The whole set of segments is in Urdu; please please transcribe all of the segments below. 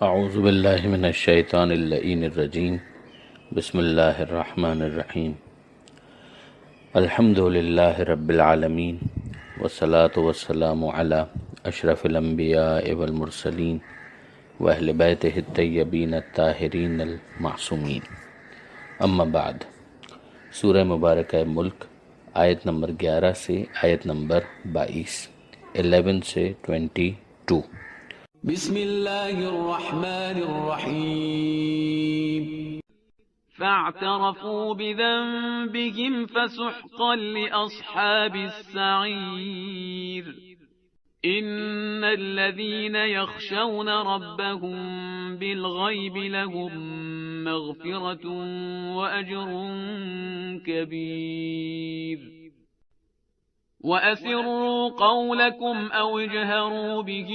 اعوذ باللہ من الشیطان اللعین الرجیم بسم اللہ الرحمن الرحیم الحمد للہ رب العالمین والصلاة والسلام علی اشرف الانبیاء والمرسلین واہل بیتہ الطیبین الطاہرین المعصومین، اما بعد۔ سورہ مبارکہ ملک آیت نمبر 11 سے آیت نمبر 22، 11 سے 22۔ بسم اللہ الرحمن الرحیم فاعترفوا بذنبهم فسحقا لأصحاب السعیر ان الذين يخشون ربهم بالغیب لهم مغفرة وأجر كبیر وَأَسِرُّوا قَوْلَكُمْ أَوْ اجْهَرُوا بِهِ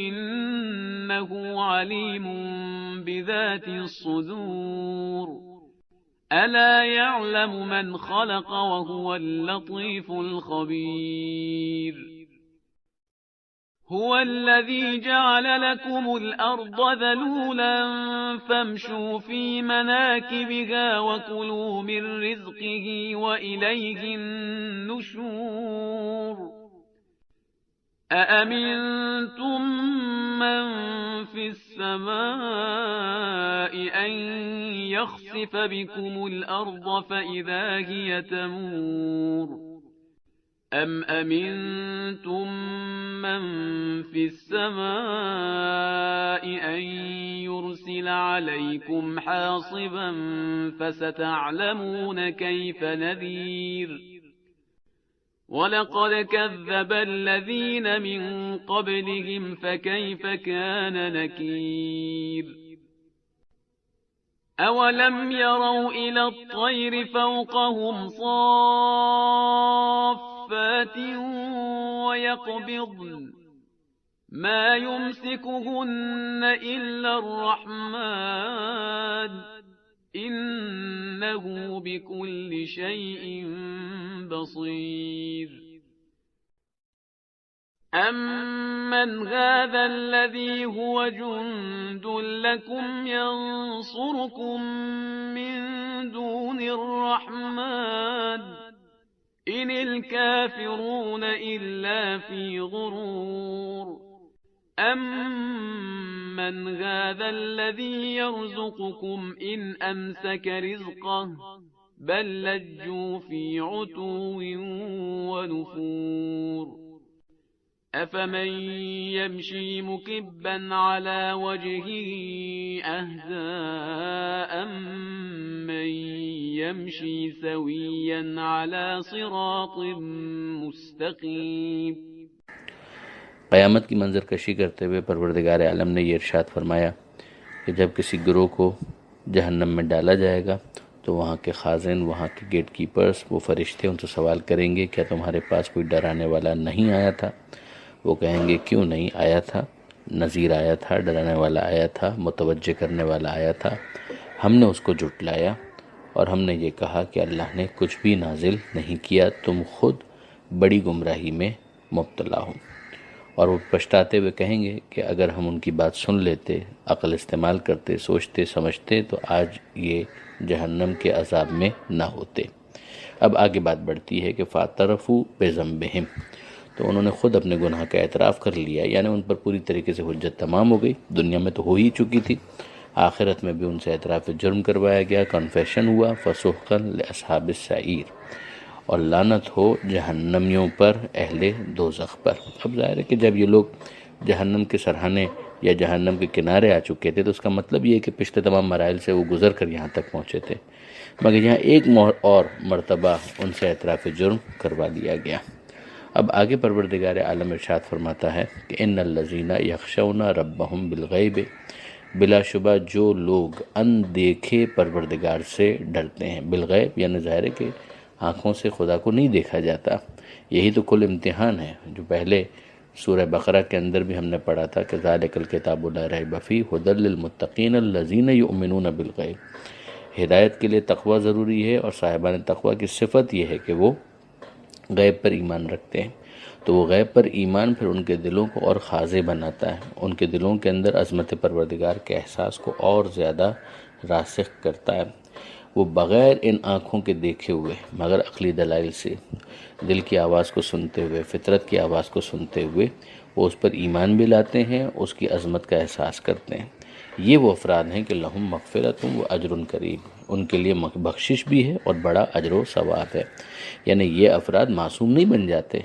إِنَّهُ عَلِيمٌ بِذَاتِ الصُّدُورِ أَلَا يَعْلَمُ مَنْ خَلَقَ وَهُوَ اللَّطِيفُ الْخَبِيرُ هو الذي جعل لكم الأرض ذلولا فامشوا في مناكبها وكلوا من رزقه وإليه النشور أأمنتم من في السماء أن يخسف بكم الأرض فإذا هي تمور أَمْ أَمِنْتُمْ مَنْ فِي السَّمَاءِ أَنْ يُرْسِلَ عَلَيْكُمْ حَاصِبًا فَسَتَعْلَمُونَ كَيْفَ نَذِيرِ وَلَقَدْ كَذَّبَ الَّذِينَ مِنْ قَبْلِهِمْ فَكَيْفَ كَانَ نَكِيرِ أَوَلَمْ يَرَوْا إِلَى الطَّيْرِ فَوْقَهُمْ صَافَّاتٍ وَيَقْبِضْنَ مَا يُمْسِكُهُنَّ إِلَّا الرَّحْمَنُ إِنَّهُ بِكُلِّ شَيْءٍ بَصِيرٌ أَمَّنْ هَذَا الَّذِي هُوَ جُندٌ لَكُمْ يَنصُرُكُم مِّن دُونِ الرَّحْمَنِ إِنِ الْكَافِرُونَ إِلَّا فِي غُرُورٍ أَمَّنْ هَذَا الَّذِي يَرْزُقُكُمْ إِنْ أَمْسَكَ رِزْقَهُ بَل لَّجُّوا فِي عُتُوٍّ وَنُفُورٍ أَفَمَن يَمْشِي مُكِبًّا عَلَى وَجْهِهِ أَهْدَىٰ أَمَّن يَمْشِي سَوِيًّا عَلَى صِرَاطٍ مُسْتَقِيمٍ۔ قیامت کی منظر کشی کرتے ہوئے پروردگار عالم نے یہ ارشاد فرمایا کہ جب کسی گروہ کو جہنم میں ڈالا جائے گا تو وہاں کے خازن، وہاں کے گیٹ کیپرز، وہ فرشتے ان سے سوال کریں گے کیا تمہارے پاس کوئی ڈرانے والا نہیں آیا تھا؟ وہ کہیں گے کیوں نہیں آیا تھا، نذیر آیا تھا، ڈرانے والا آیا تھا، متوجہ کرنے والا آیا تھا، ہم نے اس کو جھٹلایا اور ہم نے یہ کہا کہ اللہ نے کچھ بھی نازل نہیں کیا، تم خود بڑی گمراہی میں مبتلا ہو۔ اور وہ پچھتاتے ہوئے کہیں گے کہ اگر ہم ان کی بات سن لیتے، عقل استعمال کرتے، سوچتے سمجھتے تو آج یہ جہنم کے عذاب میں نہ ہوتے۔ اب آگے بات بڑھتی ہے کہ فَاعْتَرَفُوا بِذَنبِهِمْ، تو انہوں نے خود اپنے گناہ کا اعتراف کر لیا، یعنی ان پر پوری طریقے سے حجت تمام ہو گئی، دنیا میں تو ہو ہی چکی تھی، آخرت میں بھی ان سے اعتراف جرم کروایا گیا، کنفیشن ہوا۔ فَسُحْقًا لِأَصْحَابِ السَّعِيرِ، اور لعنت ہو جہنمیوں پر، اہل دوزخ پر۔ اب ظاہر ہے کہ جب یہ لوگ جہنم کے سرحانے یا جہنم کے کنارے آ چکے تھے تو اس کا مطلب یہ ہے کہ پچھلے تمام مراحل سے وہ گزر کر یہاں تک پہنچے تھے، مگر یہاں ایک اور مرتبہ ان سے اعتراف جرم کروا دیا گیا۔ اب آگے پروردگار عالم ارشاد فرماتا ہے کہ ان الذین یخشون ربهم بالغیب، بلا شبہ جو لوگ اندیکھے پروردگار سے ڈرتے ہیں، بالغیب یعنی ظاہر ہے کہ آنکھوں سے خدا کو نہیں دیکھا جاتا۔ یہی تو کل امتحان ہے جو پہلے سورہ بقرہ کے اندر بھی ہم نے پڑھا تھا کہ ذالک الکتاب لا ریب فیہ ھدی للمتقین الذین یؤمنون بالغیب۔ ہدایت کے لیے تقوی ضروری ہے، اور صاحبان تقوی کی صفت یہ ہے کہ وہ غیب پر ایمان رکھتے ہیں۔ تو وہ غیب پر ایمان پھر ان کے دلوں کو اور خاضع بناتا ہے، ان کے دلوں کے اندر عظمت پروردگار کے احساس کو اور زیادہ راسخ کرتا ہے۔ وہ بغیر ان آنکھوں کے دیکھے ہوئے مگر عقلی دلائل سے دل کی آواز کو سنتے ہوئے، فطرت کی آواز کو سنتے ہوئے وہ اس پر ایمان بھی لاتے ہیں، اس کی عظمت کا احساس کرتے ہیں۔ یہ وہ افراد ہیں کہ لہم مغفرت و اجر کریم، ان کے لیے بخشش بھی ہے اور بڑا اجر و ثواب ہے۔ یعنی یہ افراد معصوم نہیں بن جاتے،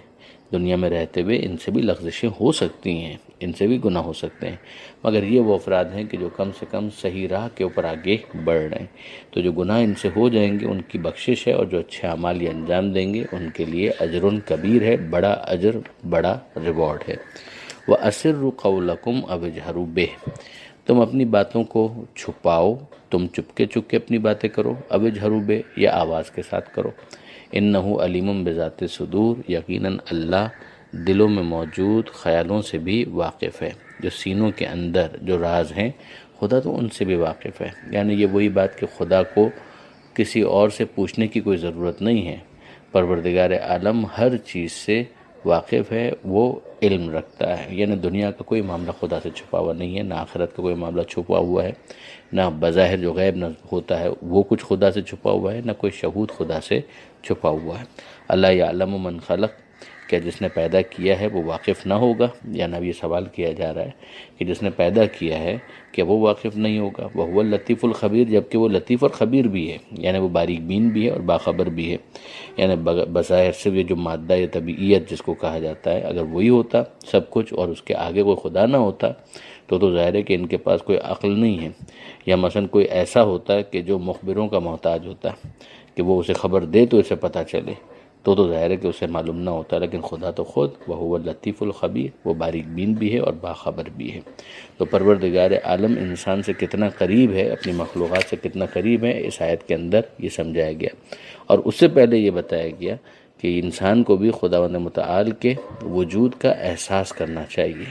دنیا میں رہتے ہوئے ان سے بھی لغزشیں ہو سکتی ہیں، ان سے بھی گناہ ہو سکتے ہیں، مگر یہ وہ افراد ہیں کہ جو کم سے کم صحیح راہ کے اوپر آگے بڑھ رہے ہیں۔ تو جو گناہ ان سے ہو جائیں گے ان کی بخشش ہے، اور جو اچھے اعمال یہ انجام دیں گے ان کے لیے اجر کبیر ہے، بڑا اجر، بڑا ریوارڈ ہے۔ وَأَسِرُّوا قَوْلَكُمْ أَوِ اجْهَرُوا بِهِ، تم اپنی باتوں کو چھپاؤ، تم چپکے چپکے اپنی باتیں کرو، او اجہروا بہ، یا آواز کے ساتھ کرو۔ انہ علیم بذات الصدور، یقیناً اللہ دلوں میں موجود خیالوں سے بھی واقف ہے، جو سینوں کے اندر جو راز ہیں خدا تو ان سے بھی واقف ہے۔ یعنی یہ وہی بات کہ خدا کو کسی اور سے پوچھنے کی کوئی ضرورت نہیں ہے، پروردگار عالم ہر چیز سے واقف ہے، وہ علم رکھتا ہے۔ یعنی دنیا کا کوئی معاملہ خدا سے چھپا ہوا نہیں ہے، نہ آخرت کا کوئی معاملہ چھپا ہوا ہے، نہ بظاہر جو غیب نہ ہوتا ہے وہ کچھ خدا سے چھپا ہوا ہے، نہ کوئی شہود خدا سے چھپا ہوا ہے۔ اللہ یعلم من خلق، کیا جس نے پیدا کیا ہے وہ واقف نہ ہوگا؟ یعنی اب یہ سوال کیا جا رہا ہے کہ جس نے پیدا کیا ہے کہ وہ واقف نہیں ہوگا؟ وہو اللطیف الخبیر، جبکہ وہ لطیف اور خبیر بھی ہے، یعنی وہ باریک بین بھی ہے اور باخبر بھی ہے۔ یعنی بظاہر صرف یہ جو مادہ یا طبیعیت جس کو کہا جاتا ہے، اگر وہی ہوتا سب کچھ اور اس کے آگے کوئی خدا نہ ہوتا تو ظاہر ہے کہ ان کے پاس کوئی عقل نہیں ہے، یا مثلا کوئی ایسا ہوتا کہ جو مخبروں کا محتاج ہوتا کہ وہ اسے خبر دے تو اسے پتہ چلے، تو ظاہر ہے کہ اسے معلوم نہ ہوتا۔ لیکن خدا تو خود وہو اللطیف الخبیر، وہ باریک بین بھی ہے اور باخبر بھی ہے۔ تو پروردگار عالم انسان سے کتنا قریب ہے، اپنی مخلوقات سے کتنا قریب ہے، اس آیت کے اندر یہ سمجھایا گیا۔ اور اس سے پہلے یہ بتایا گیا کہ انسان کو بھی خداوند متعال کے وجود کا احساس کرنا چاہیے،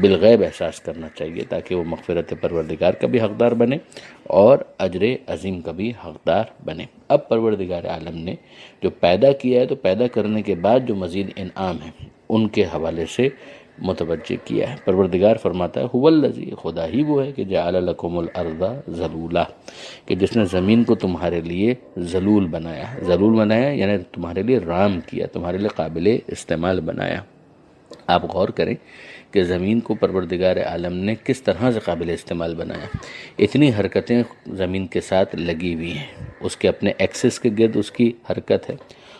بالغیب احساس کرنا چاہیے، تاکہ وہ مغفرت پروردگار کا بھی حقدار بنے اور اجر عظیم کا بھی حقدار بنے۔ اب پروردگار عالم نے جو پیدا کیا ہے تو پیدا کرنے کے بعد جو مزید انعام ہیں ان کے حوالے سے متوجہ کیا ہے۔ پروردگار فرماتا ہے هو الذی، خدا ہی وہ ہے کہ جعل لکم الارض ذلولا، کہ جس نے زمین کو تمہارے لیے ذلول بنایا، ذلول بنایا یعنی تمہارے لیے رام کیا، تمہارے لیے قابل استعمال بنایا۔ آپ غور کریں کہ زمین کو پروردگار عالم نے کس طرح سے قابل استعمال بنایا۔ اتنی حرکتیں زمین کے ساتھ لگی ہوئی ہیں، اس کے اپنے ایکسس کے گرد اس کی حرکت ہے،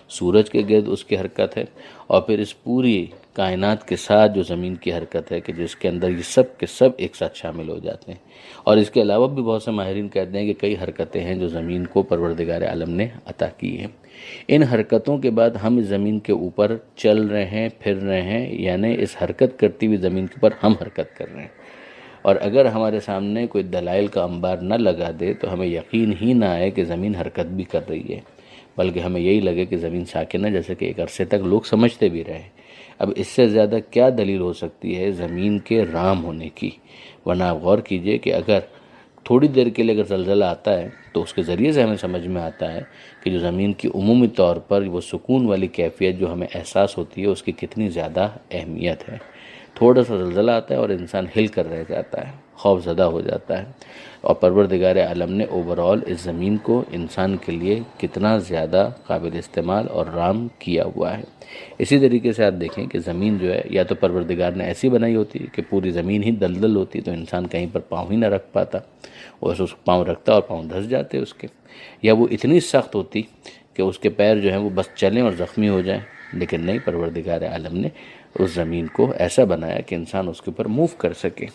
سورج کے گرد اس کی حرکت ہے، اور پھر اس پوری کائنات کے ساتھ جو زمین کی حرکت ہے کہ جس کے اندر یہ سب کے سب ایک ساتھ شامل ہو جاتے ہیں۔ اور اس کے علاوہ بھی بہت سے ماہرین کہتے ہیں کہ کئی حرکتیں ہیں جو زمین کو پروردگار عالم نے عطا کی ہیں۔ ان حرکتوں کے بعد ہم اس زمین کے اوپر چل رہے ہیں، پھر رہے ہیں، یعنی اس حرکت کرتی ہوئی زمین کے اوپر ہم حرکت کر رہے ہیں۔ اور اگر ہمارے سامنے کوئی دلائل کا انبار نہ لگا دے تو ہمیں یقین ہی نہ آئے کہ زمین حرکت بھی کر رہی ہے، بلکہ ہمیں یہی لگے کہ زمین ساکن ہے، جیسے کہ ایک عرصے تک لوگ سمجھتے بھی رہے۔ اب اس سے زیادہ کیا دلیل ہو سکتی ہے زمین کے رام ہونے کی؟ ورنہ آپ غور کیجئے کہ اگر تھوڑی دیر کے لیے اگر زلزلہ آتا ہے تو اس کے ذریعے سے ہمیں سمجھ میں آتا ہے کہ جو زمین کی عمومی طور پر وہ سکون والی کیفیت جو ہمیں احساس ہوتی ہے اس کی کتنی زیادہ اہمیت ہے۔ تھوڑا سا زلزلہ آتا ہے اور انسان ہل کر رہ جاتا ہے، خوف زدہ ہو جاتا ہے۔ اور پروردگار عالم نے اوورآل اس زمین کو انسان کے لیے کتنا زیادہ قابل استعمال اور رام کیا ہوا ہے۔ اسی طریقے سے آپ دیکھیں کہ زمین جو ہے یا تو پروردگار نے ایسی بنائی ہوتی کہ پوری زمین ہی دلدل ہوتی تو انسان کہیں پر پاؤں ہی نہ رکھ پاتا، وہ اس پاؤں رکھتا اور پاؤں دھس جاتے اس کے، یا وہ اتنی سخت ہوتی کہ اس کے پیر جو ہیں وہ بس چلیں اور زخمی ہو جائیں۔ لیکن نہیں، پروردگار عالم نے اس زمین کو ایسا بنایا کہ انسان اس کے اوپر موو کر سکے۔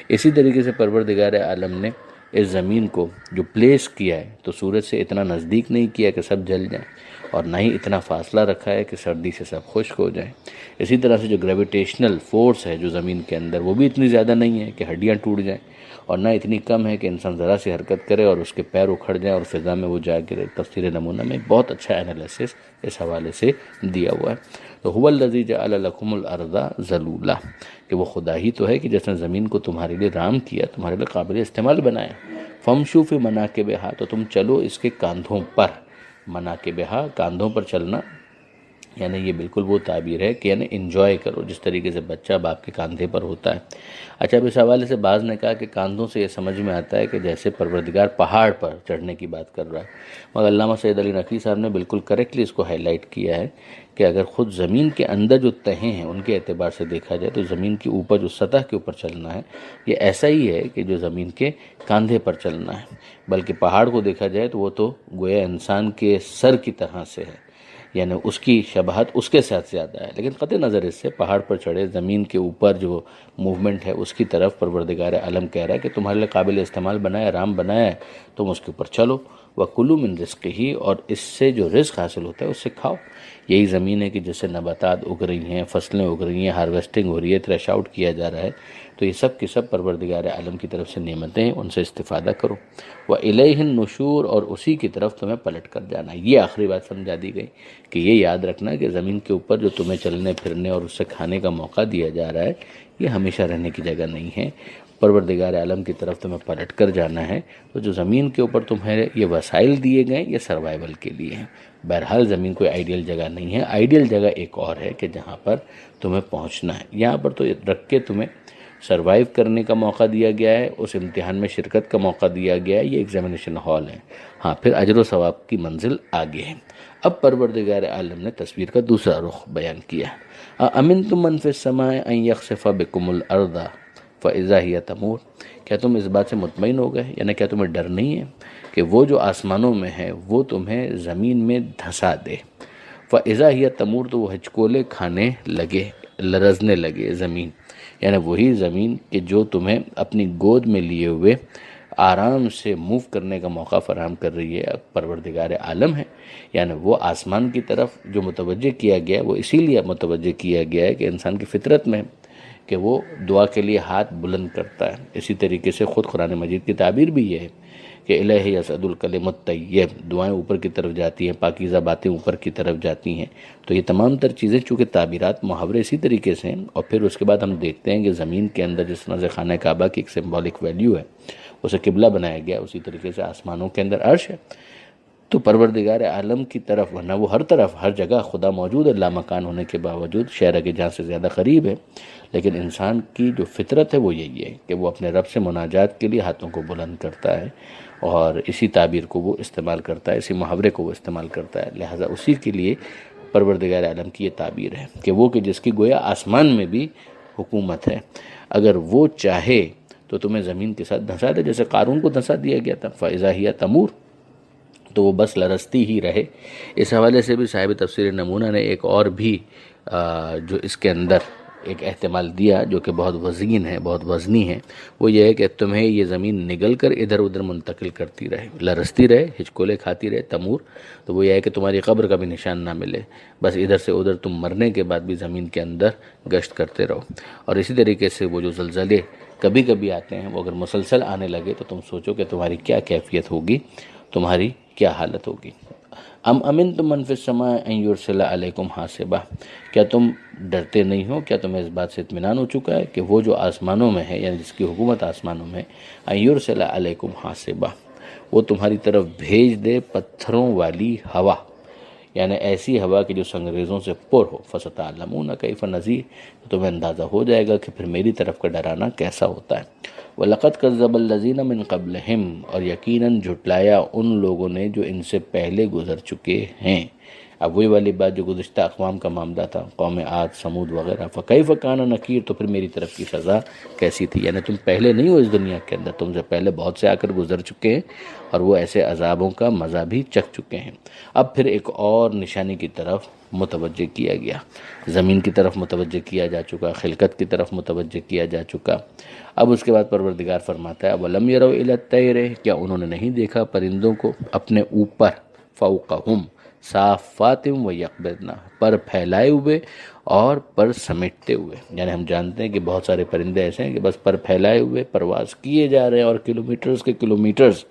اسی طریقے سے پروردگار عالم نے اس زمین کو جو پلیس کیا ہے تو سورج سے اتنا نزدیک نہیں کیا کہ سب جل جائیں، اور نہ ہی اتنا فاصلہ رکھا ہے کہ سردی سے سب خشک ہو جائیں۔ اسی طرح سے جو گریویٹیشنل فورس ہے جو زمین کے اندر وہ بھی اتنی زیادہ نہیں ہے کہ ہڈیاں ٹوٹ جائیں، اور نہ اتنی کم ہے کہ انسان ذرا سی حرکت کرے اور اس کے پیر اکھڑ جائیں اور فضا میں وہ جا گرے۔ تفسیر نمونہ میں بہت اچھا انالیسس اس حوالے سے دیا ہوا ہے۔ تو هو الذی جعل لکم الارض ذلولا، کہ وہ خدا ہی تو ہے کہ جس نے زمین کو تمہارے لیے رام کیا، تمہارے لیے قابل استعمال بنایا۔ فامشوا فی مناکبہا، تو تم چلو اس کے کاندھوں پر، مناکبہا کاندھوں پر چلنا یعنی یہ بالکل وہ تعبیر ہے کہ یعنی انجوائے کرو جس طریقے سے بچہ باپ کے کاندھے پر ہوتا ہے۔ اچھا، اب اس حوالے سے بعض نے کہا کہ کاندھوں سے یہ سمجھ میں آتا ہے کہ جیسے پروردگار پہاڑ پر چڑھنے کی بات کر رہا ہے، مگر علامہ سید علی نقوی صاحب نے بالکل کریکٹلی اس کو ہائی لائٹ کیا ہے کہ اگر خود زمین کے اندر جو تہیں ہیں ان کے اعتبار سے دیکھا جائے تو زمین کے اوپر جو سطح کے اوپر چلنا ہے یہ ایسا ہی ہے کہ جو زمین کے کاندھے پر چلنا ہے، بلکہ پہاڑ کو دیکھا جائے تو وہ تو گویا انسان کے سر کی طرح سے ہے، یعنی اس کی شباہت اس کے ساتھ زیادہ ہے، لیکن قطع نظر اس سے پہاڑ پر چڑھے زمین کے اوپر جو موومنٹ ہے اس کی طرف پروردگار عالم کہہ رہا ہے کہ تمہارے لیے قابل استعمال بنایا، آرام بنایا ہے، تم اس کے اوپر چلو، وَكُلُوا مِن رِزْقِهِ، اور اس سے جو رزق حاصل ہوتا ہے اس سے کھاؤ۔ یہی زمین ہے کہ جس سے نباتات اگ رہی ہیں، فصلیں اگ رہی ہیں، ہارویسٹنگ ہو رہی ہے، تھریش آؤٹ کیا جا رہا ہے، تو یہ سب کی سب پروردگار عالم کی طرف سے نعمتیں ہیں، ان سے استفادہ کرو۔ وَإِلَيْهِ النُّشُورُ، اور اسی کی طرف تمہیں پلٹ کر جانا ہے۔ یہ آخری بات سمجھا دی گئی کہ یہ یاد رکھنا کہ زمین کے اوپر جو تمہیں چلنے پھرنے اور اس سے کھانے کا موقع دیا جا رہا ہے یہ ہمیشہ رہنے کی جگہ نہیں ہے، پروردگار عالم کی طرف تمہیں پلٹ کر جانا ہے۔ تو جو زمین کے اوپر تمہیں یہ وسائل دیے گئے یہ سروائیول کے لیے ہیں۔ بہرحال زمین کوئی آئیڈیل جگہ نہیں ہے، آئیڈیل جگہ ایک اور ہے کہ جہاں پر تمہیں پہنچنا ہے۔ یہاں پر تو رکھ کے تمہیں سروائیو کرنے کا موقع دیا گیا ہے، اس امتحان میں شرکت کا موقع دیا گیا ہے، یہ ایگزامینیشن ہال ہے، ہاں پھر اجر و ثواب کی منزل آگے ہے۔ اب پروردگار عالم نے تصویر کا دوسرا رخ بیان کیا ہے۔ أَأَمِنْتُم مَّن فِي السَّمَاءِ أَن يَخْسِفَ بِكُمُ الْأَرْضَ فَإِذَا هِيَ تَمُورُ، کیا تم اس بات سے مطمئن ہو گئے، یعنی کیا تمہیں ڈر نہیں ہے کہ وہ جو آسمانوں میں ہے وہ تمہیں زمین میں دھسا دے۔ فَإِذَا هِيَ تَمُورُ، تو وہ ہچکولے کھانے لگے، لرزنے لگے زمین، یعنی وہی زمین کہ جو تمہیں اپنی گود میں لیے ہوئے آرام سے موو کرنے کا موقع فراہم کر رہی ہے، پروردگار عالم ہے۔ یعنی وہ آسمان کی طرف جو متوجہ کیا گیا وہ اسی لیے متوجہ کیا گیا ہے کہ انسان کی فطرت میں کہ وہ دعا کے لیے ہاتھ بلند کرتا ہے۔ اسی طریقے سے خود قرآن مجید کی تعبیر بھی یہ ہے کہ الہ یصعد الکلم الطیب، دعائیں اوپر کی طرف جاتی ہیں، پاکیزہ باتیں اوپر کی طرف جاتی ہیں۔ تو یہ تمام تر چیزیں چونکہ تعبیرات محاورے اسی طریقے سے ہیں، اور پھر اس کے بعد ہم دیکھتے ہیں کہ زمین کے اندر جس طرح سے خانہ کعبہ کی ایک سمبولک ویلیو ہے، اسے قبلہ بنایا گیا، اسی طریقے سے آسمانوں کے اندر عرش ہے۔ تو پروردگار عالم کی طرف، ورنہ وہ ہر طرف ہر جگہ خدا موجود ہے، لامکان ہونے کے باوجود شہر کے جہاں سے زیادہ قریب ہے، لیکن انسان کی جو فطرت ہے وہ یہی ہے کہ وہ اپنے رب سے مناجات کے لیے ہاتھوں کو بلند کرتا ہے، اور اسی تعبیر کو وہ استعمال کرتا ہے، اسی محاورے کو وہ استعمال کرتا ہے، لہٰذا اسی کے لیے پروردگار عالم کی یہ تعبیر ہے کہ وہ کہ جس کی گویا آسمان میں بھی حکومت ہے، اگر وہ چاہے تو تمہیں زمین کے ساتھ دھنسا دے، جیسے قارون کو دھنسا دیا گیا تھا، فَإِذَا هِيَ تَمُورُ، تو وہ بس لرزتی ہی رہے۔ اس حوالے سے بھی صاحب تفسیر نمونہ نے ایک اور بھی جو اس کے اندر ایک احتمال دیا جو کہ بہت وزین ہے، بہت وزنی ہے، وہ یہ ہے کہ تمہیں یہ زمین نگل کر ادھر ادھر منتقل کرتی رہے، لرزتی رہے، ہچکولے کھاتی رہے، تمور، تو وہ یہ ہے کہ تمہاری قبر کا بھی نشان نہ ملے، بس ادھر سے ادھر تم مرنے کے بعد بھی زمین کے اندر گشت کرتے رہو۔ اور اسی طریقے سے وہ جو زلزلے کبھی کبھی آتے ہیں وہ اگر مسلسل آنے لگے تو تم سوچو کہ تمہاری کیا کیفیت ہوگی، تمہاری کیا حالت ہوگی۔ ام امنتم من فی السماء ان یرسل علیکم حاصبا، کیا تم ڈرتے نہیں ہو، کیا تمہیں اس بات سے اطمینان ہو چکا ہے کہ وہ جو آسمانوں میں ہے، یعنی جس کی حکومت آسمانوں میں، ان یرسل علیکم حاصبا، وہ تمہاری طرف بھیج دے پتھروں والی ہوا، یعنی ایسی ہوا کہ جو سنگریزوں سے پر ہو، فستعلمون کیف نذیر، تو تمہیں اندازہ ہو جائے گا کہ پھر میری طرف کا ڈرانا کیسا ہوتا ہے۔ وَلَقَدْ كَذَّبَ الَّذِينَ مِن قَبْلِهِمْ، اور یقیناً جھٹلایا ان لوگوں نے جو ان سے پہلے گزر چکے ہیں۔ اب وہی والی بات جو گزشتہ اقوام کا معاملہ تھا، قوم عاد، سمود وغیرہ، فَكَيْفَ كَانَ نَكِيرٌ، تو پھر میری طرف کی سزا کیسی تھی، یعنی تم پہلے نہیں ہو اس دنیا کے اندر، تم سے پہلے بہت سے آ کر گزر چکے ہیں اور وہ ایسے عذابوں کا مزہ بھی چکھ چکے ہیں۔ اب پھر ایک اور نشانی کی طرف متوجہ کیا گیا، زمین کی طرف متوجہ کیا جا چکا، خلقت کی طرف متوجہ کیا جا چکا۔ اب اس کے بعد پروردگار فرماتا ہے وَلَمْ يَرَوْا إِلَى الطَّيْرِ، کیا انہوں نے نہیں دیکھا پرندوں کو اپنے اوپر، فَوْقَهُمْ صَافَّاتٍ وَيَقْبِضْنَ، پر پھیلائے ہوئے اور پر سمیٹتے ہوئے، یعنی ہم جانتے ہیں کہ بہت سارے پرندے ایسے ہیں کہ بس پر پھیلائے ہوئے پرواز کیے جا رہے ہیں اور کلومیٹرز کے کلومیٹرز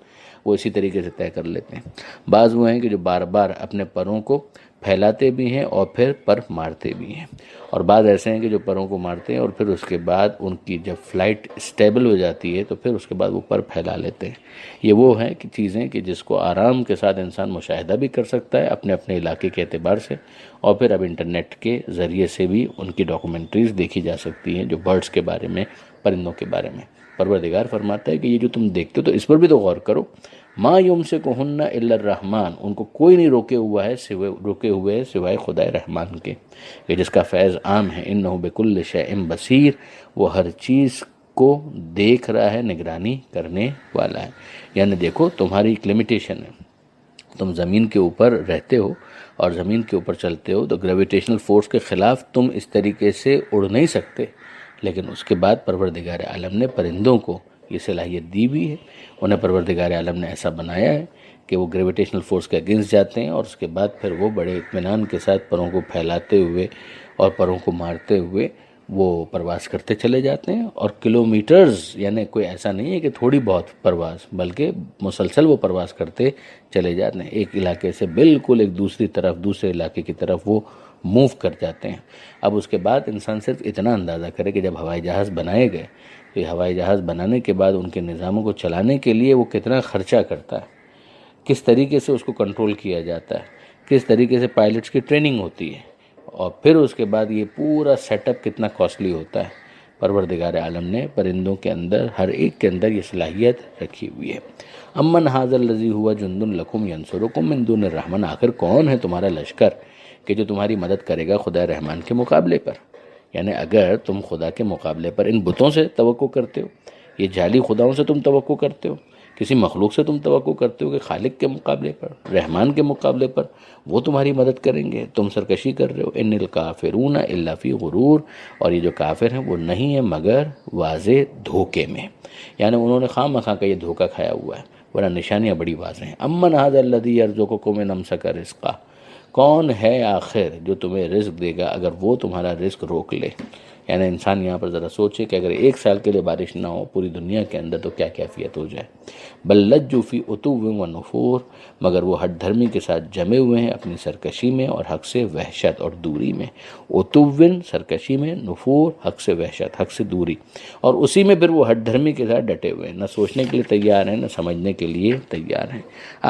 وہ اسی طریقے سے طے کر لیتے ہیں۔ بعض وہ ہیں کہ جو بار بار اپنے پروں کو پھیلاتے بھی ہیں اور پھر پر مارتے بھی ہیں، اور بعض ایسے ہیں کہ جو پروں کو مارتے ہیں اور پھر اس کے بعد ان کی جب فلائٹ اسٹیبل ہو جاتی ہے تو پھر اس کے بعد وہ پر پھیلا لیتے ہیں۔ یہ وہ ہیں کہ چیزیں کہ جس کو آرام کے ساتھ انسان مشاہدہ بھی کر سکتا ہے اپنے اپنے علاقے کے اعتبار سے، اور پھر اب انٹرنیٹ کے ذریعے سے بھی ان کی ڈاکومنٹریز دیکھی جا سکتی ہیں جو برڈز کے بارے میں، پرندوں کے بارے میں۔ پروردگار فرماتا ہے کہ یہ جو تم دیکھتے ہو تو اس پر بھی تو غور کرو، ما یمسکہن الا الرحمن، ان کو کوئی نہیں روکے ہوئے ہے سوائے خدا رحمان کے، کہ جس کا فیض عام ہے، انہ بکل شیء بصیر، وہ ہر چیز کو دیکھ رہا ہے، نگرانی کرنے والا ہے۔ یعنی دیکھو تمہاری ایک لمیٹیشن ہے، تم زمین کے اوپر رہتے ہو اور زمین کے اوپر چلتے ہو تو گریویٹیشنل فورس کے خلاف تم اس طریقے سے اڑ نہیں سکتے، لیکن اس کے بعد پروردگار عالم نے پرندوں کو یہ صلاحیت دی بھی ہے، انہیں پروردگار عالم نے ایسا بنایا ہے کہ وہ گریویٹیشنل فورس کے اگینسٹ جاتے ہیں اور اس کے بعد پھر وہ بڑے اطمینان کے ساتھ پروں کو پھیلاتے ہوئے اور پروں کو مارتے ہوئے وہ پرواز کرتے چلے جاتے ہیں، اور کلومیٹرز، یعنی کوئی ایسا نہیں ہے کہ تھوڑی بہت پرواز، بلکہ مسلسل وہ پرواز کرتے چلے جاتے ہیں، ایک علاقے سے بالکل ایک دوسری طرف، دوسرے علاقے کی طرف وہ موو کر جاتے ہیں۔ اب اس کے بعد انسان صرف اتنا اندازہ کرے کہ جب ہوائی جہاز بنائے گئے تو یہ ہوائی جہاز بنانے کے بعد ان کے نظاموں کو چلانے کے لیے وہ کتنا خرچہ کرتا ہے، کس طریقے سے اس کو کنٹرول کیا جاتا ہے، کس طریقے سے پائلٹس کی ٹریننگ ہوتی ہے، اور پھر اس کے بعد یہ پورا سیٹ اپ کتنا کاسٹلی ہوتا ہے۔ پروردگار عالم نے پرندوں کے اندر ہر ایک کے اندر یہ صلاحیت رکھی ہوئی ہے۔ امن ھذا الذی ھوا جند لکم ینصرکم من دون الرحمن، آخر کون ہے تمہارا لشکر کہ جو تمہاری مدد کرے گا خدا رحمان کے مقابلے پر؟ یعنی اگر تم خدا کے مقابلے پر ان بتوں سے توقع کرتے ہو، یہ جعلی خداؤں سے تم توقع کرتے ہو، کسی مخلوق سے تم توقع کرتے ہو کہ خالق کے مقابلے پر، رحمان کے مقابلے پر وہ تمہاری مدد کریں گے، تم سرکشی کر رہے ہو۔ ان الکافرون الا فی غرور، اور یہ جو کافر ہیں وہ نہیں ہیں مگر واضح دھوکے میں، یعنی انہوں نے خواہ مخواہ کا یہ دھوکہ کھایا ہوا ہے، ورنہ نشانیاں بڑی واضح ہیں۔ امن ھذا الذی یرزقکم ان امسک رزقہ، کون ہے آخر جو تمہیں رزق دے گا اگر وہ تمہارا رزق روک لے؟ یعنی انسان یہاں پر ذرا سوچے کہ اگر ایک سال کے لیے بارش نہ ہو پوری دنیا کے اندر تو کیا کیفیت ہو جائے۔ بل لجوا فی عتو و نفور، مگر وہ ہٹ دھرمی کے ساتھ جمے ہوئے ہیں اپنی سرکشی میں اور حق سے وحشت اور دوری میں۔ عتو سرکشی میں، نفور حق سے وحشت، حق سے دوری، اور اسی میں پھر وہ ہٹ دھرمی کے ساتھ ڈٹے ہوئے ہیں، نہ سوچنے کے لیے تیار ہیں نہ سمجھنے کے لیے تیار ہیں۔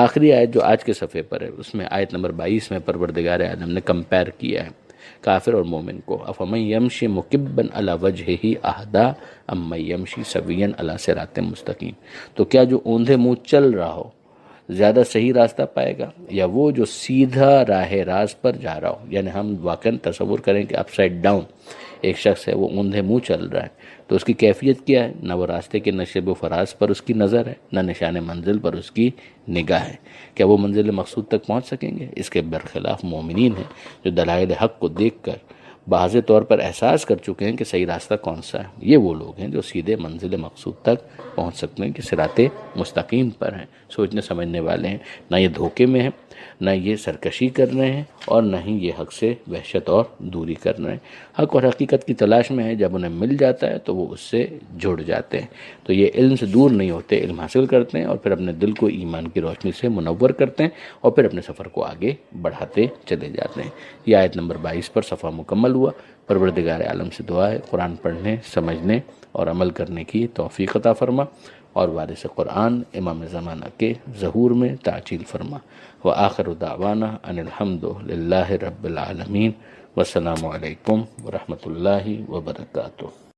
آخری آیت جو آج کے صفحے پر ہے اس میں آیت نمبر 22 میں پروردگار عالم نے کمپیر کیا ہے کافر اور مومن کو۔ افمن یمشی مکبا علی وجہہ اہدی امن یمشی سویا علی صراط مستقیم، تو کیا جو اوندھے منہ چل رہا ہو زیادہ صحیح راستہ پائے گا، یا وہ جو سیدھا راہ راست پر جا رہا ہو؟ یعنی ہم واقعاً تصور کریں کہ اپ سائڈ ڈاؤن ایک شخص ہے، وہ اوندھے منہ چل رہا ہے، تو اس کی کیفیت کیا ہے؟ نہ وہ راستے کے نشیب و فراز پر اس کی نظر ہے، نہ نشان منزل پر اس کی نگاہ ہے۔ کیا وہ منزل مقصود تک پہنچ سکیں گے؟ اس کے برخلاف مومنین ہیں جو دلائل حق کو دیکھ کر واضح طور پر احساس کر چکے ہیں کہ صحیح راستہ کون سا ہے، یہ وہ لوگ ہیں جو سیدھے منزل مقصود تک پہنچ سکتے ہیں کہ صراط مستقیم پر ہیں، سوچنے سمجھنے والے ہیں، نہ یہ دھوکے میں ہیں، نہ یہ سرکشی کر رہے ہیں، اور نہ ہی یہ حق سے وحشت اور دوری کر رہے ہیں۔ حق اور حقیقت کی تلاش میں ہے، جب انہیں مل جاتا ہے تو وہ اس سے جڑ جاتے ہیں، تو یہ علم سے دور نہیں ہوتے، علم حاصل کرتے ہیں اور پھر اپنے دل کو ایمان کی روشنی سے منور کرتے ہیں اور پھر اپنے سفر کو آگے بڑھاتے چلے جاتے ہیں۔ یہ آیت نمبر 22 پر صفحہ مکمل ہوا۔ پروردگار عالم سے دعا ہے قرآن پڑھنے، سمجھنے اور عمل کرنے کی توفیق عطا فرما، اور وارث قرآن امام زمانہ کے ظہور میں تعجیل فرما۔ وآخر دعوانا ان الحمد للہ رب العالمین، والسلام علیکم ورحمۃ اللہ وبرکاتہ۔